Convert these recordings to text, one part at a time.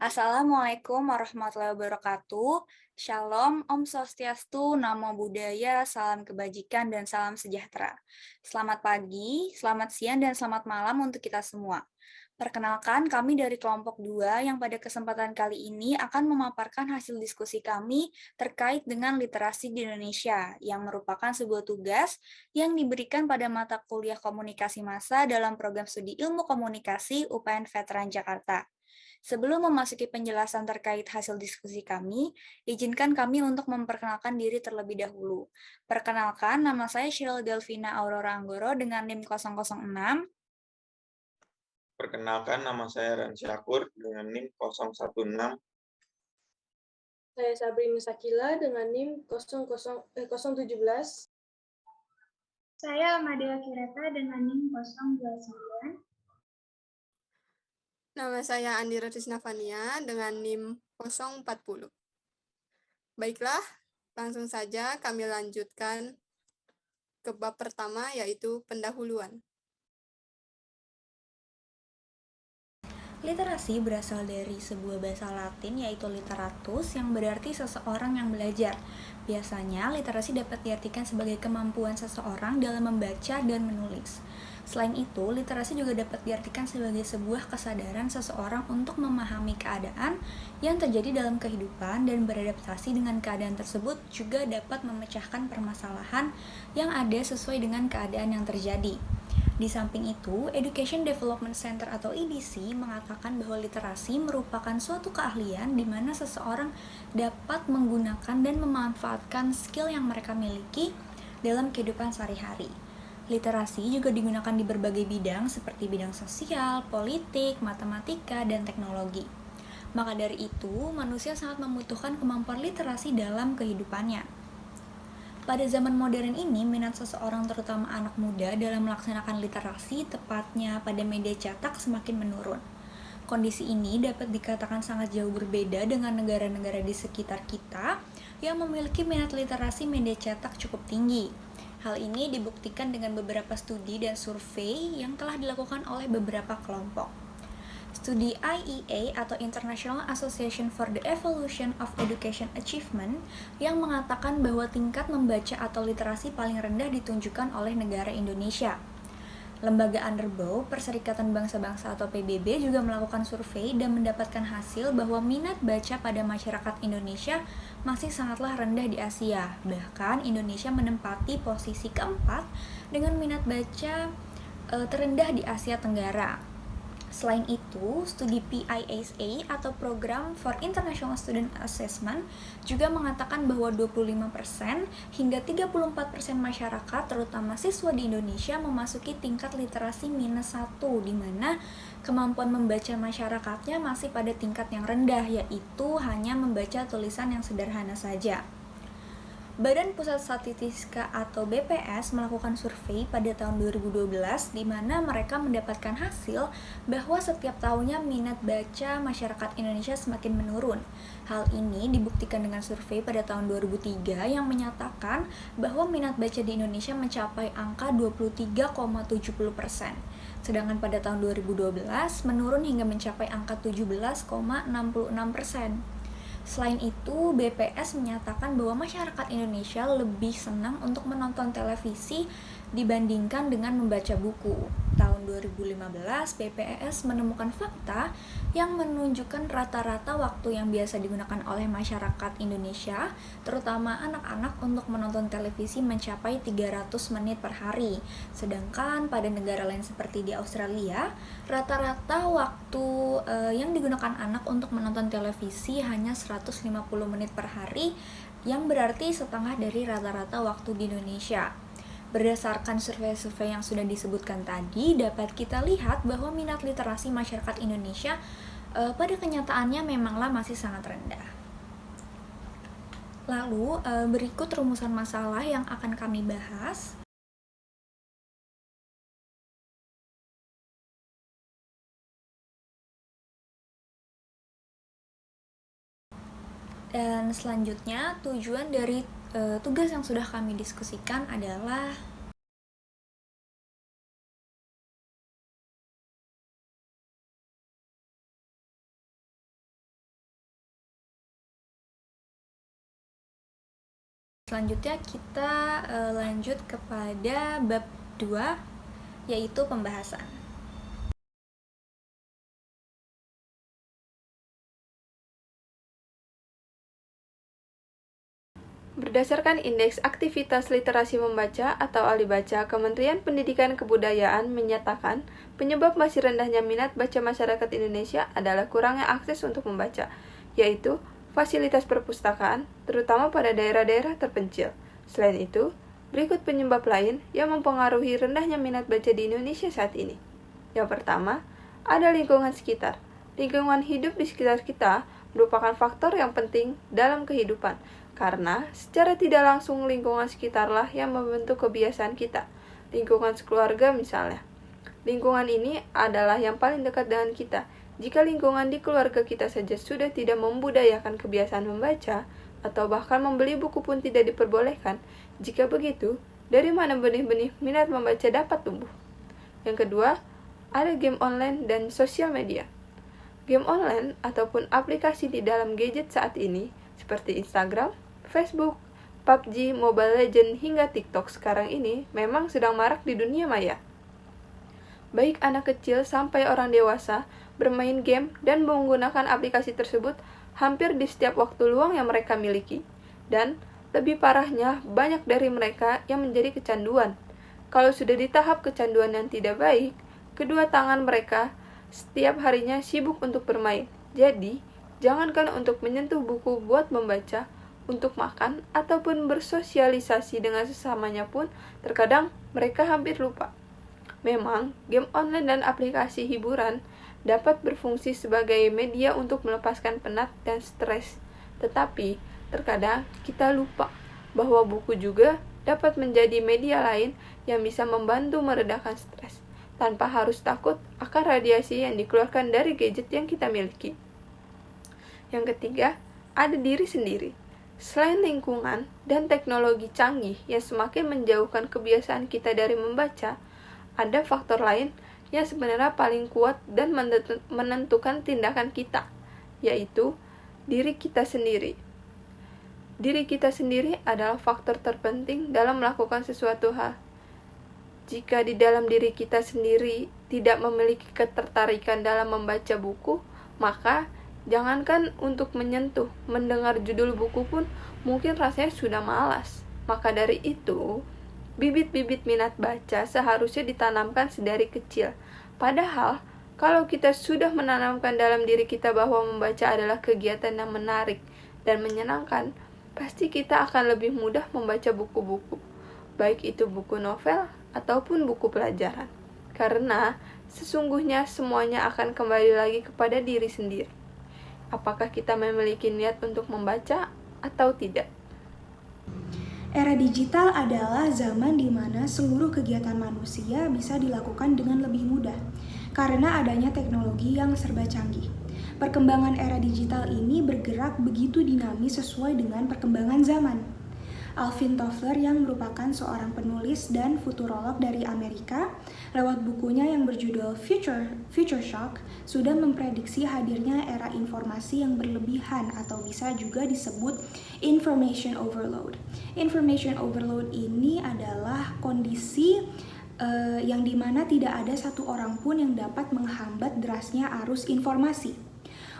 Assalamualaikum warahmatullahi wabarakatuh. Shalom, Om Swastiastu, Namo Buddhaya, salam kebajikan, dan salam sejahtera. Selamat pagi, selamat siang, dan selamat malam untuk kita semua. Perkenalkan, kami dari kelompok 2 yang pada kesempatan kali ini akan memaparkan hasil diskusi kami terkait dengan literasi di Indonesia, yang merupakan sebuah tugas yang diberikan pada mata kuliah komunikasi massa dalam program studi ilmu komunikasi UPN Veteran Jakarta. Sebelum memasuki penjelasan terkait hasil diskusi kami, izinkan kami untuk memperkenalkan diri terlebih dahulu. Perkenalkan, nama saya Sheryl Delvina Aurora Anggoro dengan NIM 006. Perkenalkan, nama saya Ran Syakur dengan NIM 016. Saya Sabri Musakila dengan NIM 017. Saya Amadea Kireta dengan NIM 029. Nama saya Andira Tisnavania dengan NIM 040. Baiklah, langsung saja kami lanjutkan ke bab pertama, yaitu pendahuluan. Literasi berasal dari sebuah bahasa Latin yaitu literatus yang berarti seseorang yang belajar. Biasanya, literasi dapat diartikan sebagai kemampuan seseorang dalam membaca dan menulis. Selain itu, literasi juga dapat diartikan sebagai sebuah kesadaran seseorang untuk memahami keadaan yang terjadi dalam kehidupan dan beradaptasi dengan keadaan tersebut juga dapat memecahkan permasalahan yang ada sesuai dengan keadaan yang terjadi. Di samping itu, Education Development Center atau EDC mengatakan bahwa literasi merupakan suatu keahlian di mana seseorang dapat menggunakan dan memanfaatkan skill yang mereka miliki dalam kehidupan sehari-hari. Literasi juga digunakan di berbagai bidang seperti bidang sosial, politik, matematika, dan teknologi. Maka dari itu, manusia sangat membutuhkan kemampuan literasi dalam kehidupannya. Pada zaman modern ini, minat seseorang terutama anak muda dalam melaksanakan literasi, tepatnya pada media cetak, semakin menurun. Kondisi ini dapat dikatakan sangat jauh berbeda dengan negara-negara di sekitar kita yang memiliki minat literasi media cetak cukup tinggi. Hal ini dibuktikan dengan beberapa studi dan survei yang telah dilakukan oleh beberapa kelompok. Studi IEA atau International Association for the Evaluation of Education Achievement yang mengatakan bahwa tingkat membaca atau literasi paling rendah ditunjukkan oleh negara Indonesia. Lembaga Underbow, Perserikatan Bangsa-Bangsa atau PBB juga melakukan survei dan mendapatkan hasil bahwa minat baca pada masyarakat Indonesia masih sangatlah rendah di Asia. Bahkan Indonesia menempati posisi keempat dengan minat baca terendah di Asia Tenggara. Selain itu, studi PISA atau Program for International Student Assessment juga mengatakan bahwa 25% hingga 34% masyarakat, terutama siswa di Indonesia, memasuki tingkat literasi -1, di mana kemampuan membaca masyarakatnya masih pada tingkat yang rendah, yaitu hanya membaca tulisan yang sederhana saja. Badan Pusat Statistika atau BPS melakukan survei pada tahun 2012 di mana mereka mendapatkan hasil bahwa setiap tahunnya minat baca masyarakat Indonesia semakin menurun. Hal ini dibuktikan dengan survei pada tahun 2003 yang menyatakan bahwa minat baca di Indonesia mencapai angka 23,70%. Sedangkan pada tahun 2012 menurun hingga mencapai angka 17,66%. Selain itu, BPS menyatakan bahwa masyarakat Indonesia lebih senang untuk menonton televisi dibandingkan dengan membaca buku. Tahun 2015, BPS menemukan fakta yang menunjukkan rata-rata waktu yang biasa digunakan oleh masyarakat Indonesia, terutama anak-anak untuk menonton televisi mencapai 300 menit per hari. Sedangkan pada negara lain seperti di Australia, rata-rata waktu yang digunakan anak untuk menonton televisi hanya 150 menit per hari, yang berarti setengah dari rata-rata waktu di Indonesia. Berdasarkan survei-survei yang sudah disebutkan tadi, dapat kita lihat bahwa minat literasi masyarakat Indonesia pada kenyataannya memanglah masih sangat rendah. Lalu, berikut rumusan masalah yang akan kami bahas. Dan selanjutnya, tujuan dari tugas yang sudah kami diskusikan adalah Selanjutnya kita lanjut kepada bab 2, yaitu pembahasan. Berdasarkan Indeks Aktivitas Literasi Membaca atau Alibaca, Kementerian Pendidikan Kebudayaan menyatakan penyebab masih rendahnya minat baca masyarakat Indonesia adalah kurangnya akses untuk membaca, yaitu fasilitas perpustakaan, terutama pada daerah-daerah terpencil. Selain itu, berikut penyebab lain yang mempengaruhi rendahnya minat baca di Indonesia saat ini. Yang pertama, ada lingkungan sekitar. Lingkungan hidup di sekitar kita merupakan faktor yang penting dalam kehidupan, karena secara tidak langsung lingkungan sekitarlah yang membentuk kebiasaan kita. Lingkungan sekeluarga misalnya. Lingkungan ini adalah yang paling dekat dengan kita. Jika lingkungan di keluarga kita saja sudah tidak membudayakan kebiasaan membaca, atau bahkan membeli buku pun tidak diperbolehkan, jika begitu, dari mana benih-benih minat membaca dapat tumbuh? Yang kedua, ada game online dan sosial media. Game online ataupun aplikasi di dalam gadget saat ini, seperti Instagram, Facebook, PUBG, Mobile Legends, hingga TikTok sekarang ini memang sedang marak di dunia maya. Baik anak kecil sampai orang dewasa bermain game dan menggunakan aplikasi tersebut hampir di setiap waktu luang yang mereka miliki. Dan lebih parahnya, banyak dari mereka yang menjadi kecanduan. Kalau sudah di tahap kecanduan yang tidak baik, kedua tangan mereka setiap harinya sibuk untuk bermain. Jadi, jangankan untuk menyentuh buku buat membaca, untuk makan, ataupun bersosialisasi dengan sesamanya pun, terkadang mereka hampir lupa. Memang, game online dan aplikasi hiburan dapat berfungsi sebagai media untuk melepaskan penat dan stres. Tetapi, terkadang kita lupa bahwa buku juga dapat menjadi media lain yang bisa membantu meredakan stres, tanpa harus takut akan radiasi yang dikeluarkan dari gadget yang kita miliki. Yang ketiga, ada diri sendiri. Selain lingkungan dan teknologi canggih yang semakin menjauhkan kebiasaan kita dari membaca, ada faktor lain yang sebenarnya paling kuat dan menentukan tindakan kita, yaitu diri kita sendiri. Diri kita sendiri adalah faktor terpenting dalam melakukan sesuatu hal. Jika di dalam diri kita sendiri tidak memiliki ketertarikan dalam membaca buku, maka jangankan untuk menyentuh, mendengar judul buku pun mungkin rasanya sudah malas. Maka dari itu, bibit-bibit minat baca seharusnya ditanamkan sedari kecil. Padahal, kalau kita sudah menanamkan dalam diri kita bahwa membaca adalah kegiatan yang menarik dan menyenangkan, pasti kita akan lebih mudah membaca buku-buku, baik itu buku novel ataupun buku pelajaran. Karena sesungguhnya semuanya akan kembali lagi kepada diri sendiri. Apakah kita memiliki niat untuk membaca atau tidak? Era digital adalah zaman di mana seluruh kegiatan manusia bisa dilakukan dengan lebih mudah karena adanya teknologi yang serba canggih. Perkembangan era digital ini bergerak begitu dinamis sesuai dengan perkembangan zaman. Alvin Toffler yang merupakan seorang penulis dan futurolog dari Amerika, lewat bukunya yang berjudul Future Shock, sudah memprediksi hadirnya era informasi yang berlebihan atau bisa juga disebut information overload. Information overload ini adalah kondisi yang dimana tidak ada satu orang pun yang dapat menghambat derasnya arus informasi.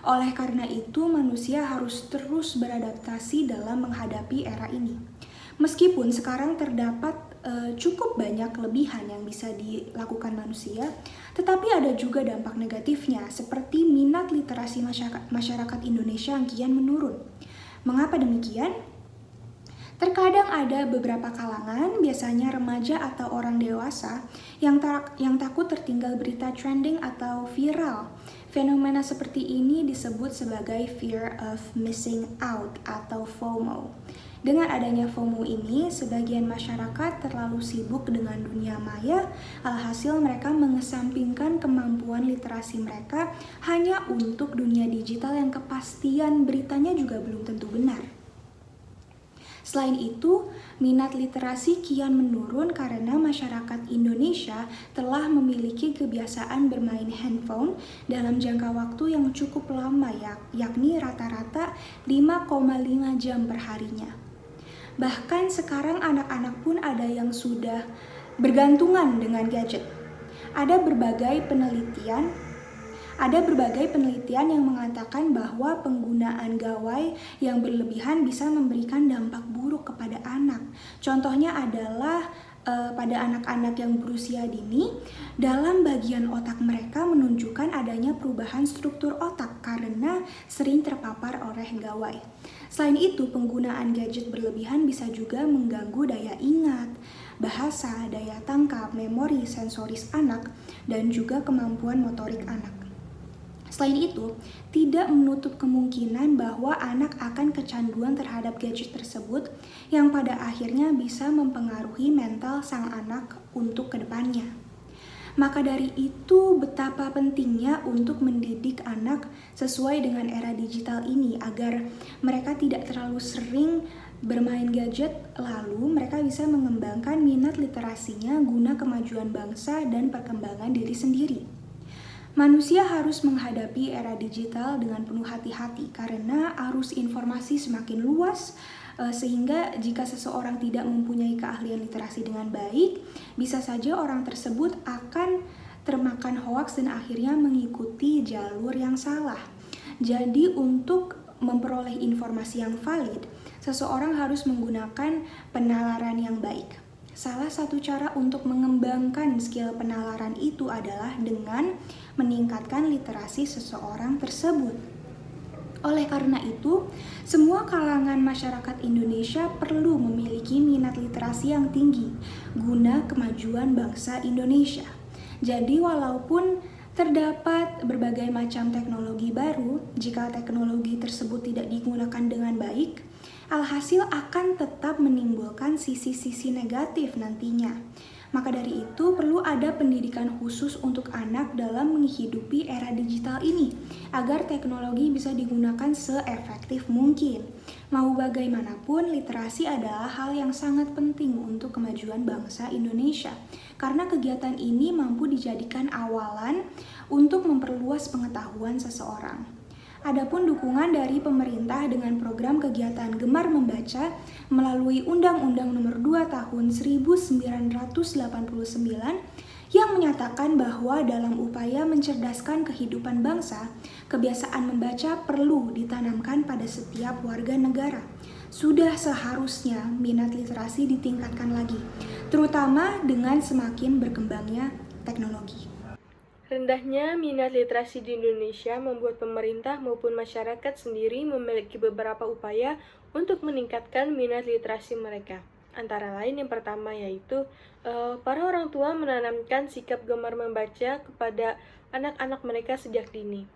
Oleh karena itu, manusia harus terus beradaptasi dalam menghadapi era ini. Meskipun sekarang terdapat cukup banyak kelebihan yang bisa dilakukan manusia, tetapi ada juga dampak negatifnya, seperti minat literasi masyarakat Indonesia yang kian menurun. Mengapa demikian? Terkadang ada beberapa kalangan, biasanya remaja atau orang dewasa, yang takut tertinggal berita trending atau viral. Fenomena seperti ini disebut sebagai fear of missing out atau FOMO. Dengan adanya FOMO ini, sebagian masyarakat terlalu sibuk dengan dunia maya, alhasil mereka mengesampingkan kemampuan literasi mereka hanya untuk dunia digital yang kepastian beritanya juga belum tentu benar. Selain itu, minat literasi kian menurun karena masyarakat Indonesia telah memiliki kebiasaan bermain handphone dalam jangka waktu yang cukup lama, yakni rata-rata 5,5 jam perharinya. Bahkan sekarang anak-anak pun ada yang sudah bergantungan dengan gadget. Ada berbagai penelitian yang mengatakan bahwa penggunaan gawai yang berlebihan bisa memberikan dampak buruk kepada anak. Contohnya adalah pada anak-anak yang berusia dini, dalam bagian otak mereka menunjukkan adanya perubahan struktur otak karena sering terpapar oleh gawai. Selain itu, penggunaan gadget berlebihan bisa juga mengganggu daya ingat, bahasa, daya tangkap, memori sensoris anak, dan juga kemampuan motorik anak. Selain itu, tidak menutup kemungkinan bahwa anak akan kecanduan terhadap gadget tersebut yang pada akhirnya bisa mempengaruhi mental sang anak untuk kedepannya. Maka dari itu, betapa pentingnya untuk mendidik anak sesuai dengan era digital ini agar mereka tidak terlalu sering bermain gadget, lalu mereka bisa mengembangkan minat literasinya guna kemajuan bangsa dan perkembangan diri sendiri. Manusia harus menghadapi era digital dengan penuh hati-hati karena arus informasi semakin luas, sehingga jika seseorang tidak mempunyai keahlian literasi dengan baik, bisa saja orang tersebut akan termakan hoaks dan akhirnya mengikuti jalur yang salah. Jadi untuk memperoleh informasi yang valid, seseorang harus menggunakan penalaran yang baik. Salah satu cara untuk mengembangkan skill penalaran itu adalah dengan meningkatkan literasi seseorang tersebut. Oleh karena itu, semua kalangan masyarakat Indonesia perlu memiliki minat literasi yang tinggi guna kemajuan bangsa Indonesia. Jadi walaupun terdapat berbagai macam teknologi baru, jika teknologi tersebut tidak digunakan dengan baik, alhasil akan tetap menimbulkan sisi-sisi negatif nantinya. Maka dari itu perlu ada pendidikan khusus untuk anak dalam menghidupi era digital ini agar teknologi bisa digunakan seefektif mungkin. Mau bagaimanapun, literasi adalah hal yang sangat penting untuk kemajuan bangsa Indonesia karena kegiatan ini mampu dijadikan awalan untuk memperluas pengetahuan seseorang. Adapun dukungan dari pemerintah dengan program kegiatan Gemar Membaca melalui Undang-Undang Nomor 2 Tahun 1989 yang menyatakan bahwa dalam upaya mencerdaskan kehidupan bangsa, kebiasaan membaca perlu ditanamkan pada setiap warga negara. Sudah seharusnya minat literasi ditingkatkan lagi, terutama dengan semakin berkembangnya teknologi. Rendahnya minat literasi di Indonesia membuat pemerintah maupun masyarakat sendiri memiliki beberapa upaya untuk meningkatkan minat literasi mereka. Antara lain yang pertama yaitu para orang tua menanamkan sikap gemar membaca kepada anak-anak mereka sejak dini.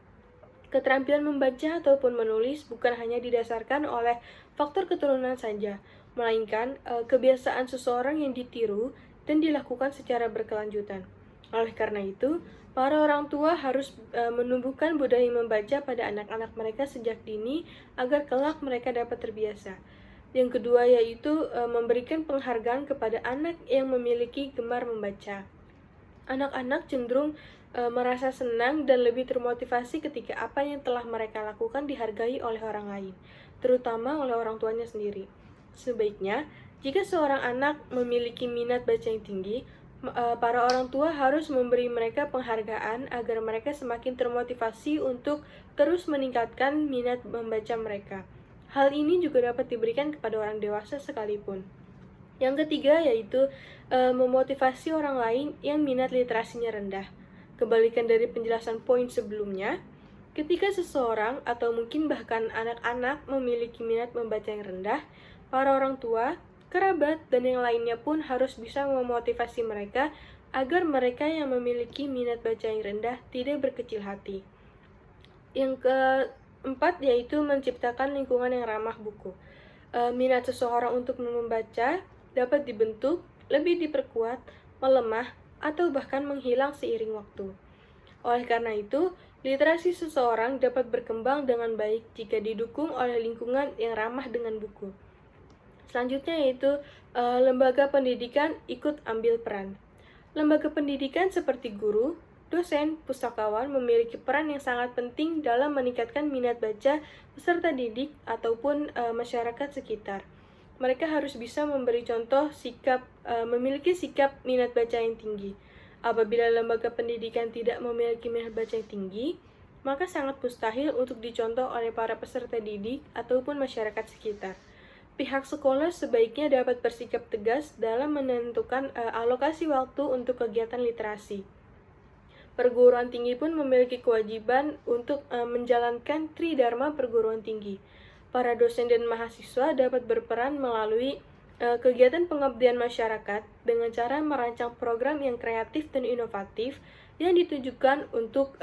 Keterampilan membaca ataupun menulis bukan hanya didasarkan oleh faktor keturunan saja, melainkan kebiasaan seseorang yang ditiru dan dilakukan secara berkelanjutan. Oleh karena itu, para orang tua harus menumbuhkan budaya membaca pada anak-anak mereka sejak dini agar kelak mereka dapat terbiasa. Yang kedua yaitu memberikan penghargaan kepada anak yang memiliki gemar membaca. Anak-anak cenderung merasa senang dan lebih termotivasi ketika apa yang telah mereka lakukan dihargai oleh orang lain, terutama oleh orang tuanya sendiri. Sebaiknya, jika seorang anak memiliki minat baca yang tinggi, para orang tua harus memberi mereka penghargaan agar mereka semakin termotivasi untuk terus meningkatkan minat membaca mereka. Hal ini juga dapat diberikan kepada orang dewasa sekalipun. Yang ketiga yaitu memotivasi orang lain yang minat literasinya rendah. Kebalikan dari penjelasan poin sebelumnya, ketika seseorang atau mungkin bahkan anak-anak memiliki minat membaca yang rendah, para orang tua, kerabat, dan yang lainnya pun harus bisa memotivasi mereka agar mereka yang memiliki minat baca yang rendah tidak berkecil hati. Yang keempat yaitu menciptakan lingkungan yang ramah buku. Minat seseorang untuk membaca dapat dibentuk, lebih diperkuat, melemah, atau bahkan menghilang seiring waktu. Oleh karena itu, literasi seseorang dapat berkembang dengan baik jika didukung oleh lingkungan yang ramah dengan buku. Selanjutnya yaitu lembaga pendidikan ikut ambil peran. Lembaga pendidikan seperti guru, dosen, pustakawan memiliki peran yang sangat penting dalam meningkatkan minat baca peserta didik ataupun masyarakat sekitar. mereka harus bisa memberi contoh memiliki sikap minat baca yang tinggi. Apabila lembaga pendidikan tidak memiliki minat baca yang tinggi, maka sangat mustahil untuk dicontoh oleh para peserta didik ataupun masyarakat sekitar. Pihak sekolah sebaiknya dapat bersikap tegas dalam menentukan alokasi waktu untuk kegiatan literasi. Perguruan tinggi pun memiliki kewajiban untuk menjalankan Tridharma perguruan tinggi. Para dosen dan mahasiswa dapat berperan melalui kegiatan pengabdian masyarakat dengan cara merancang program yang kreatif dan inovatif yang ditujukan untuk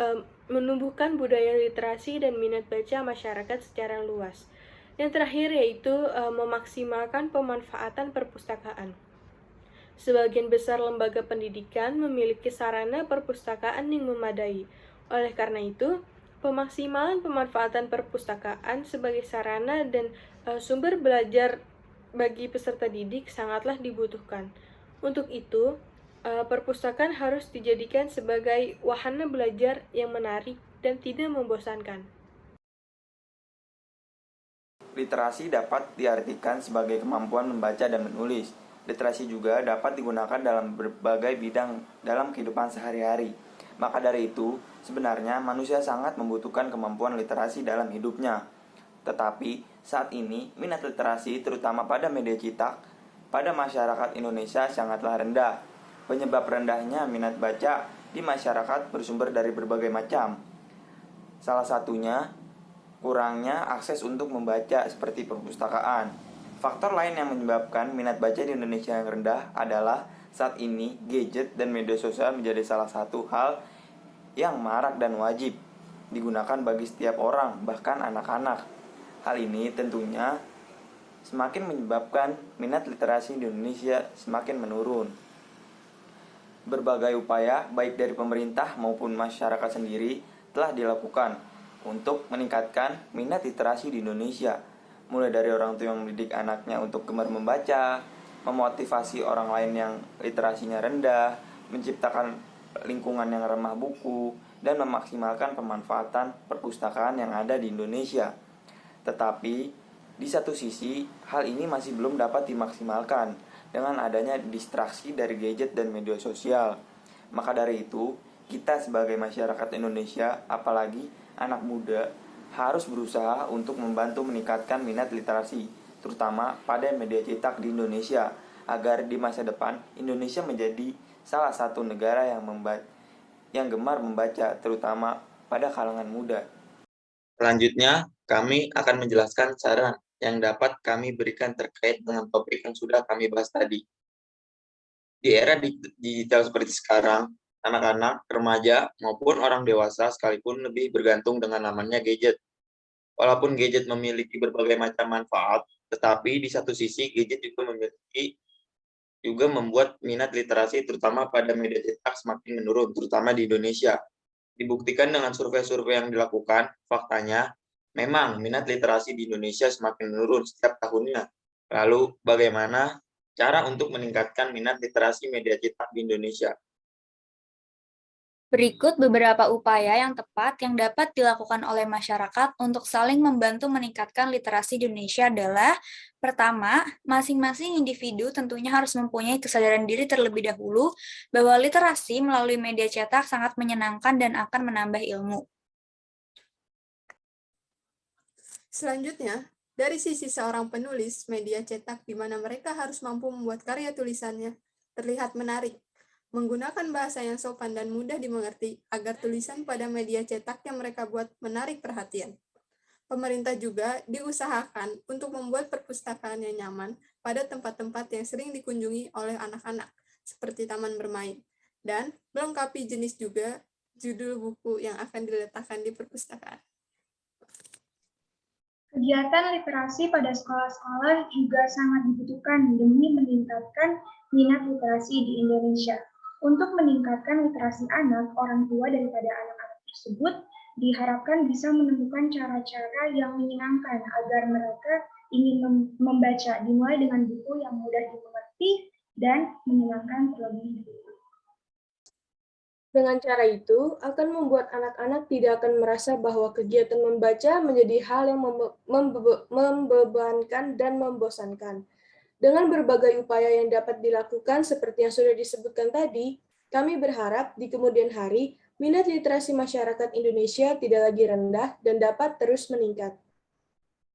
menumbuhkan budaya literasi dan minat baca masyarakat secara luas. Yang terakhir yaitu memaksimalkan pemanfaatan perpustakaan. Sebagian besar lembaga pendidikan memiliki sarana perpustakaan yang memadai. Oleh karena itu, pemaksimalan pemanfaatan perpustakaan sebagai sarana dan sumber belajar bagi peserta didik sangatlah dibutuhkan. Untuk itu, perpustakaan harus dijadikan sebagai wahana belajar yang menarik dan tidak membosankan. Literasi dapat diartikan sebagai kemampuan membaca dan menulis. Literasi juga dapat digunakan dalam berbagai bidang dalam kehidupan sehari-hari. Maka dari itu, sebenarnya manusia sangat membutuhkan kemampuan literasi dalam hidupnya. Tetapi, saat ini, minat literasi terutama pada media cetak pada masyarakat Indonesia sangatlah rendah. Penyebab rendahnya minat baca di masyarakat bersumber dari berbagai macam. Salah satunya, kurangnya akses untuk membaca seperti perpustakaan. Faktor lain yang menyebabkan minat baca di Indonesia yang rendah adalah saat ini gadget dan media sosial menjadi salah satu hal yang marak dan wajib digunakan bagi setiap orang, bahkan anak-anak. Hal ini tentunya semakin menyebabkan minat literasi di Indonesia semakin menurun. Berbagai upaya baik dari pemerintah maupun masyarakat sendiri telah dilakukan untuk meningkatkan minat literasi di Indonesia, mulai dari orang tua yang mendidik anaknya untuk gemar membaca, memotivasi orang lain yang literasinya rendah, menciptakan lingkungan yang ramah buku, dan memaksimalkan pemanfaatan perpustakaan yang ada di Indonesia. Tetapi, di satu sisi, hal ini masih belum dapat dimaksimalkan dengan adanya distraksi dari gadget dan media sosial. Maka dari itu, kita sebagai masyarakat Indonesia, apalagi anak muda, harus berusaha untuk membantu meningkatkan minat literasi, terutama pada media cetak di Indonesia, agar di masa depan Indonesia menjadi salah satu negara yang gemar membaca, terutama pada kalangan muda. Selanjutnya, kami akan menjelaskan saran yang dapat kami berikan terkait dengan topik yang sudah kami bahas tadi. Di era digital seperti sekarang, anak-anak, remaja, maupun orang dewasa sekalipun lebih bergantung dengan namanya gadget. Walaupun gadget memiliki berbagai macam manfaat, tetapi di satu sisi gadget juga membuat minat literasi terutama pada media cetak semakin menurun, terutama di Indonesia. Dibuktikan dengan survei-survei yang dilakukan, faktanya memang minat literasi di Indonesia semakin menurun setiap tahunnya. Lalu, bagaimana cara untuk meningkatkan minat literasi media cetak di Indonesia? Berikut beberapa upaya yang tepat yang dapat dilakukan oleh masyarakat untuk saling membantu meningkatkan literasi di Indonesia adalah: pertama, masing-masing individu tentunya harus mempunyai kesadaran diri terlebih dahulu bahwa literasi melalui media cetak sangat menyenangkan dan akan menambah ilmu. Selanjutnya, dari sisi seorang penulis media cetak di mana mereka harus mampu membuat karya tulisannya terlihat menarik, menggunakan bahasa yang sopan dan mudah dimengerti agar tulisan pada media cetak yang mereka buat menarik perhatian. Pemerintah juga diusahakan untuk membuat perpustakaan yang nyaman pada tempat-tempat yang sering dikunjungi oleh anak-anak, seperti taman bermain, dan melengkapi jenis juga judul buku yang akan diletakkan di perpustakaan. Kegiatan literasi pada sekolah-sekolah juga sangat dibutuhkan demi meningkatkan minat literasi di Indonesia. Untuk meningkatkan literasi anak, orang tua daripada anak-anak tersebut diharapkan bisa menemukan cara-cara yang menyenangkan agar mereka ingin membaca, dimulai dengan buku yang mudah dimengerti dan menyenangkan terlebih dahulu. Dengan cara itu, akan membuat anak-anak tidak akan merasa bahwa kegiatan membaca menjadi hal yang membebankan dan membosankan. Dengan berbagai upaya yang dapat dilakukan seperti yang sudah disebutkan tadi, kami berharap di kemudian hari minat literasi masyarakat Indonesia tidak lagi rendah dan dapat terus meningkat.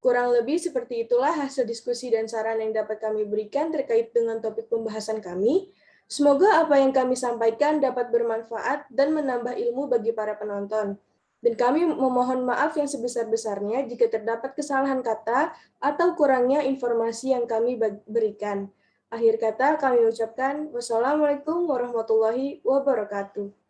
Kurang lebih seperti itulah hasil diskusi dan saran yang dapat kami berikan terkait dengan topik pembahasan kami. Semoga apa yang kami sampaikan dapat bermanfaat dan menambah ilmu bagi para penonton. Dan kami memohon maaf yang sebesar-besarnya jika terdapat kesalahan kata atau kurangnya informasi yang kami berikan. Akhir kata kami ucapkan wassalamualaikum warahmatullahi wabarakatuh.